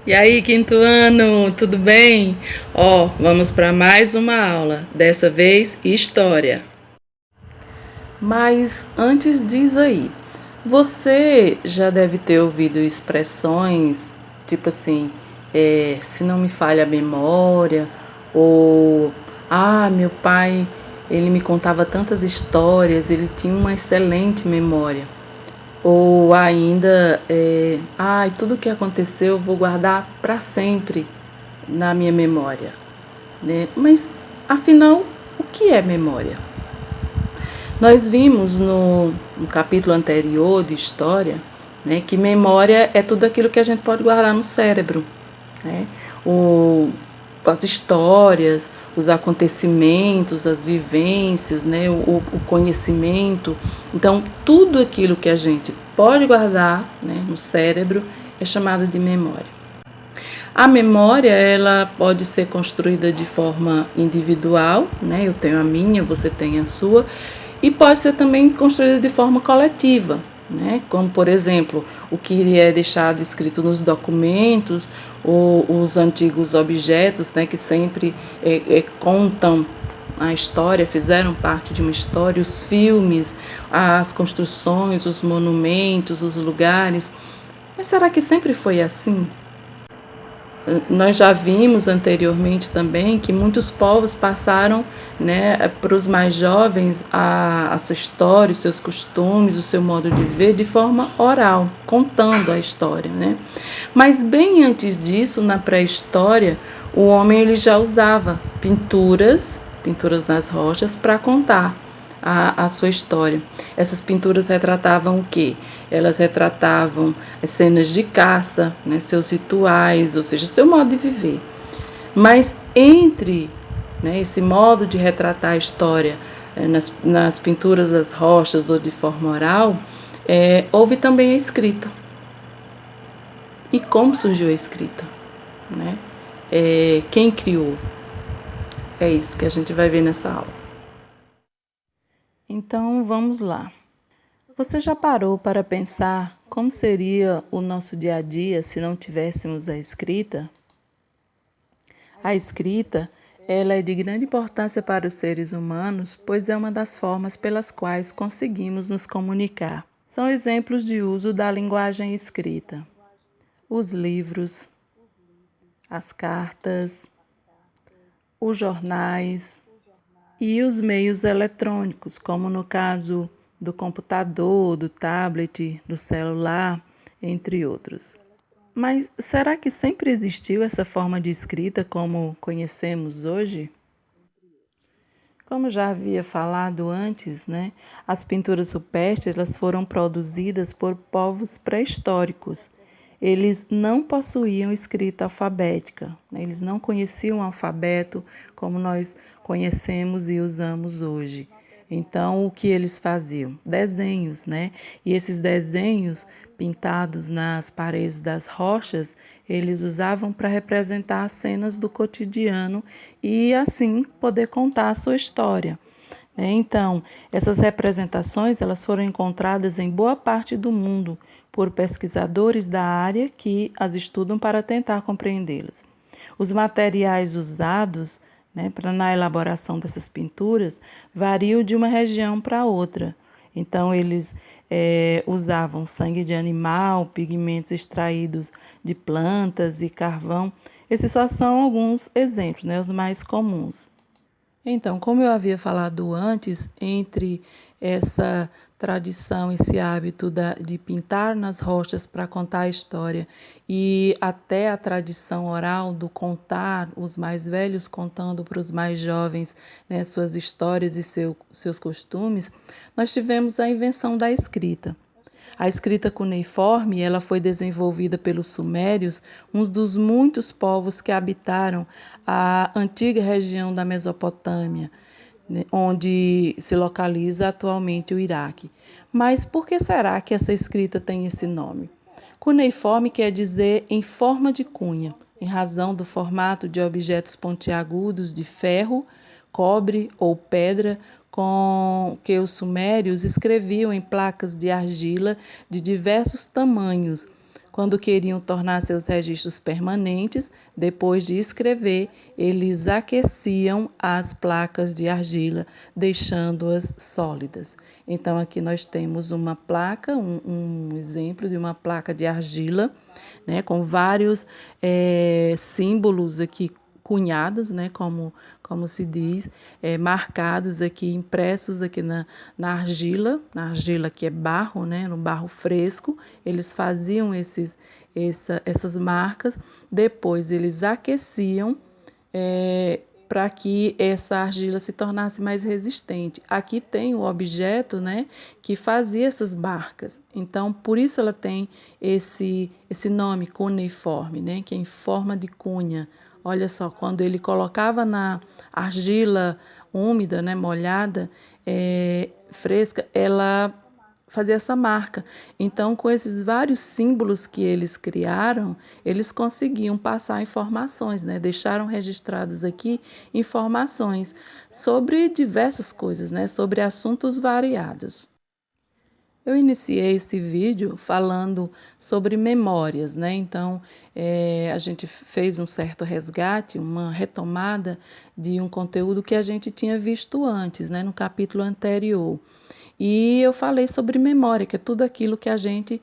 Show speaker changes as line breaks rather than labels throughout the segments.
E aí, quinto ano, tudo bem? Vamos para mais uma aula, dessa vez História. Mas antes diz aí, você já deve ter ouvido expressões tipo assim, se não me falha a memória, ou meu pai, ele me contava tantas histórias, ele tinha uma excelente memória. Ou ainda, tudo que aconteceu eu vou guardar para sempre na minha memória, né? Mas, afinal, o que é memória? Nós vimos no capítulo anterior de História, né, que memória é tudo aquilo que a gente pode guardar no cérebro, né? As histórias, os acontecimentos, as vivências, né, o conhecimento. Então, tudo aquilo que a gente pode guardar, né, no cérebro é chamado de memória. A memória, ela pode ser construída de forma individual, né? Eu tenho a minha, você tem a sua, e pode ser também construída de forma coletiva, né? Como, por exemplo, o que é deixado escrito nos documentos, ou os antigos objetos, né, que sempre contam a história, fizeram parte de uma história, os filmes, as construções, os monumentos, os lugares. Mas será que sempre foi assim? Nós já vimos anteriormente também que muitos povos passaram, né, para os mais jovens a sua história, os seus costumes, o seu modo de viver de forma oral, contando a história, né? Mas bem antes disso, na pré-história, o homem ele já usava pinturas nas rochas para contar a sua história. Essas pinturas retratavam o quê? Elas retratavam as cenas de caça, né, seus rituais, ou seja, seu modo de viver. Mas entre, né, esse modo de retratar a história nas pinturas das rochas ou de forma oral, houve também a escrita. E como surgiu a escrita? Né? Quem criou? É isso que a gente vai ver nessa aula. Então, vamos lá. Você já parou para pensar como seria o nosso dia a dia se não tivéssemos a escrita? A escrita, ela é de grande importância para os seres humanos, pois é uma das formas pelas quais conseguimos nos comunicar. São exemplos de uso da linguagem escrita: os livros, as cartas, os jornais e os meios eletrônicos, como no caso do computador, do tablet, do celular, entre outros. Mas será que sempre existiu essa forma de escrita como conhecemos hoje? Como já havia falado antes, né, as pinturas rupestres elas foram produzidas por povos pré-históricos. Eles não possuíam escrita alfabética, né, eles não conheciam o alfabeto como nós conhecemos e usamos hoje. Então, o que eles faziam? Desenhos, né? E esses desenhos pintados nas paredes das rochas, eles usavam para representar cenas do cotidiano e assim poder contar a sua história. Então, essas representações elas foram encontradas em boa parte do mundo por pesquisadores da área que as estudam para tentar compreendê-las. Os materiais usados, né, na elaboração dessas pinturas variam de uma região para outra. Então, eles usavam sangue de animal, pigmentos extraídos de plantas e carvão. Esses só são alguns exemplos, né, os mais comuns. Então, como eu havia falado antes, entre essa tradição, esse hábito de pintar nas rochas para contar a história e até a tradição oral do contar, os mais velhos contando para os mais jovens, né, suas histórias e seus costumes, nós tivemos a invenção da escrita. A escrita cuneiforme ela foi desenvolvida pelos sumérios, um dos muitos povos que habitaram a antiga região da Mesopotâmia, né, onde se localiza atualmente o Iraque. Mas por que será que essa escrita tem esse nome? Cuneiforme quer dizer em forma de cunha, em razão do formato de objetos pontiagudos de ferro, cobre ou pedra, com que os sumérios escreviam em placas de argila de diversos tamanhos, Quando queriam tornar seus registros permanentes, depois de escrever, eles aqueciam as placas de argila, deixando-as sólidas. Então, aqui nós temos uma placa, um exemplo de uma placa de argila, né, com vários símbolos aqui cunhados, né, como se diz, marcados aqui, impressos aqui na argila que é barro, né, no barro fresco, eles faziam essas marcas, depois eles aqueciam para que essa argila se tornasse mais resistente. Aqui tem o objeto, né, que fazia essas marcas. Então, por isso ela tem esse nome cuneiforme, né, que é em forma de cunha. Olha só, quando ele colocava na argila úmida, né, molhada, fresca, ela fazia essa marca. Então, com esses vários símbolos que eles criaram, eles conseguiam passar informações, né? Deixaram registradas aqui informações sobre diversas coisas, né? Sobre assuntos variados. Eu iniciei esse vídeo falando sobre memórias, né? Então, a gente fez um certo resgate, uma retomada de um conteúdo que a gente tinha visto antes, né? No capítulo anterior. E eu falei sobre memória, que é tudo aquilo que a gente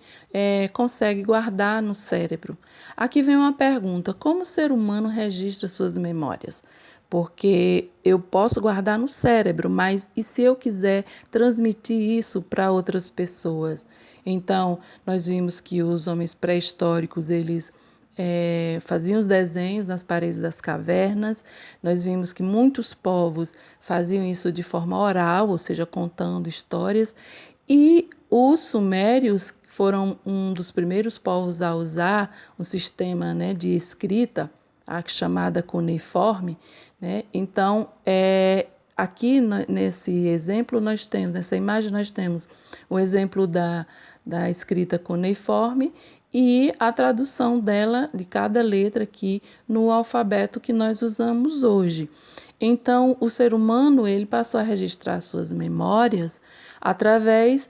consegue guardar no cérebro. Aqui vem uma pergunta: como o ser humano registra suas memórias? Porque eu posso guardar no cérebro, mas e se eu quiser transmitir isso para outras pessoas? Então, nós vimos que os homens pré-históricos, eles faziam os desenhos nas paredes das cavernas. Nós vimos que muitos povos faziam isso de forma oral, ou seja, contando histórias, e os sumérios foram um dos primeiros povos a usar um sistema, né, de escrita, a chamada cuneiforme, né? Então, aqui nesse exemplo nós temos, nessa imagem nós temos o exemplo da escrita cuneiforme e a tradução dela, de cada letra aqui, no alfabeto que nós usamos hoje. Então, o ser humano, ele passou a registrar suas memórias através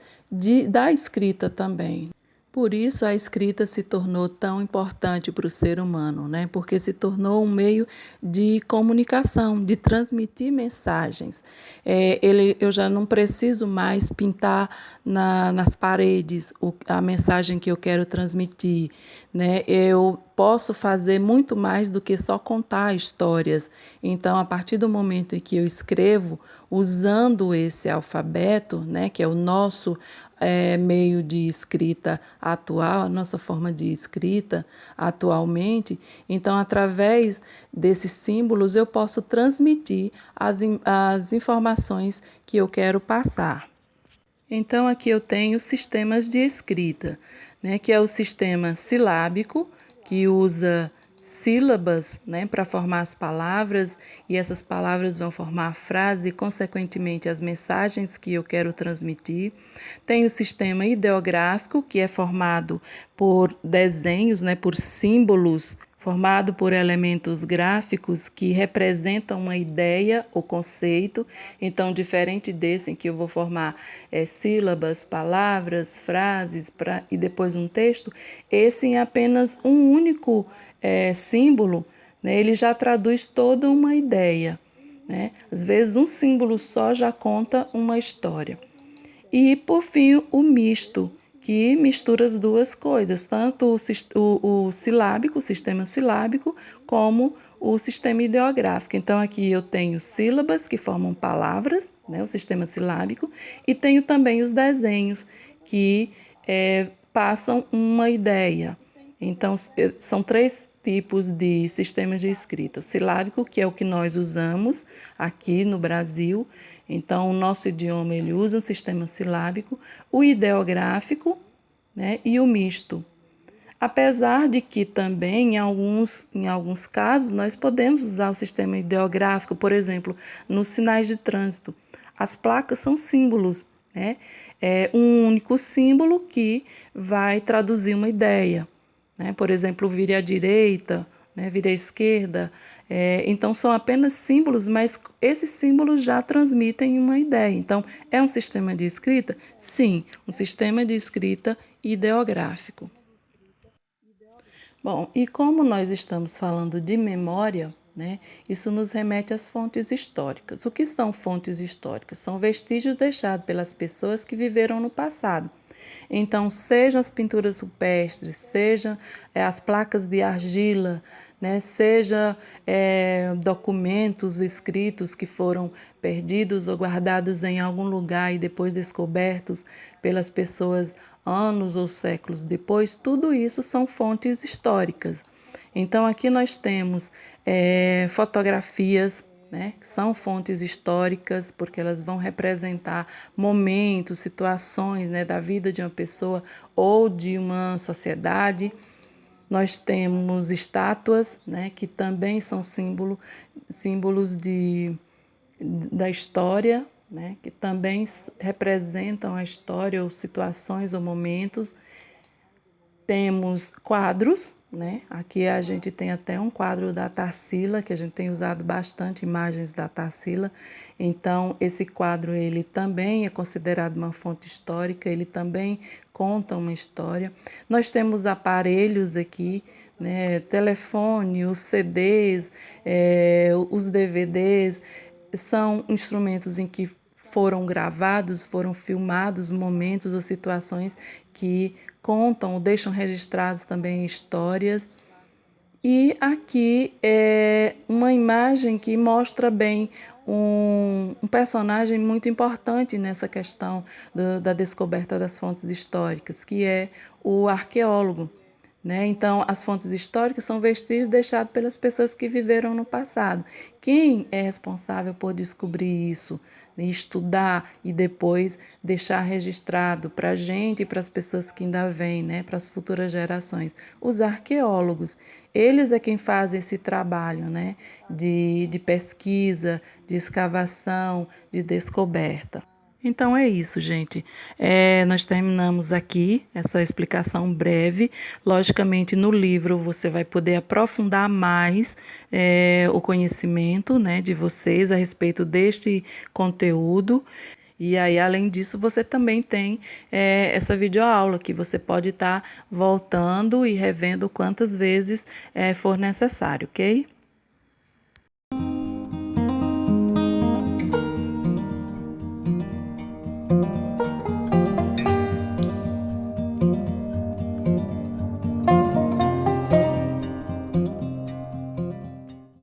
da escrita também. Por isso a escrita se tornou tão importante para o ser humano, né? Porque se tornou um meio de comunicação, de transmitir mensagens. Eu já não preciso mais pintar nas paredes a mensagem que eu quero transmitir, né? Eu posso fazer muito mais do que só contar histórias. Então, a partir do momento em que eu escrevo, usando esse alfabeto, né, que é o nosso meio de escrita atual, a nossa forma de escrita atualmente, então, através desses símbolos, eu posso transmitir as informações que eu quero passar. Então, aqui eu tenho sistemas de escrita, né, que é o sistema silábico, que usa sílabas, né, para formar as palavras, e essas palavras vão formar a frase e, consequentemente, as mensagens que eu quero transmitir. Tem o sistema ideográfico, que é formado por desenhos, né, por símbolos, formado por elementos gráficos que representam uma ideia ou conceito. Então, diferente desse em que eu vou formar sílabas, palavras, frases e depois um texto, esse em apenas um único símbolo, né, ele já traduz toda uma ideia, né? Às vezes um símbolo só já conta uma história. E, por fim, o misto, que mistura as duas coisas, tanto o silábico, o sistema silábico, como o sistema ideográfico. Então, aqui eu tenho sílabas que formam palavras, né, o sistema silábico, e tenho também os desenhos que passam uma ideia. Então, são três tipos de sistemas de escrita. O silábico, que é o que nós usamos aqui no Brasil. Então, o nosso idioma ele usa um sistema silábico, o ideográfico, né, e o misto. Apesar de que também, em alguns casos, nós podemos usar o sistema ideográfico, por exemplo, nos sinais de trânsito. As placas são símbolos, né? É um único símbolo que vai traduzir uma ideia, né? Por exemplo, vire à direita, né? Vire à esquerda. Então, são apenas símbolos, mas esses símbolos já transmitem uma ideia. Então, é um sistema de escrita? Sim, um sistema de escrita ideográfico. Bom, e como nós estamos falando de memória, né, isso nos remete às fontes históricas. O que são fontes históricas? São vestígios deixados pelas pessoas que viveram no passado. Então, sejam as pinturas rupestres, sejam as placas de argila, né, seja documentos escritos que foram perdidos ou guardados em algum lugar e depois descobertos pelas pessoas anos ou séculos depois, tudo isso são fontes históricas. Então, aqui nós temos fotografias, né, que são fontes históricas, porque elas vão representar momentos, situações, né, da vida de uma pessoa ou de uma sociedade. Nós temos estátuas, né, que também são símbolos da história, né, que também representam a história ou situações ou momentos. Temos quadros, né? Aqui a gente tem até um quadro da Tarsila, que a gente tem usado bastante imagens da Tarsila. Então, esse quadro ele também é considerado uma fonte histórica, ele também conta uma história. Nós temos aparelhos aqui, né? Telefone, os CDs, os DVDs, são instrumentos em que foram gravados, foram filmados momentos ou situações que contam ou deixam registrados também histórias. E aqui é uma imagem que mostra bem um personagem muito importante nessa questão da descoberta das fontes históricas, que é o arqueólogo. Né? Então, as fontes históricas são vestígios deixados pelas pessoas que viveram no passado. Quem é responsável por descobrir isso, né? Estudar e depois deixar registrado para a gente e para as pessoas que ainda vêm, né? Para as futuras gerações? Os arqueólogos. Eles é quem fazem esse trabalho, né? De pesquisa, de escavação, de descoberta. Então é isso, gente. Nós terminamos aqui essa explicação breve. Logicamente, no livro você vai poder aprofundar mais o conhecimento, né, de vocês a respeito deste conteúdo. E aí, além disso, você também tem essa videoaula que você pode estar voltando e revendo quantas vezes for necessário, ok?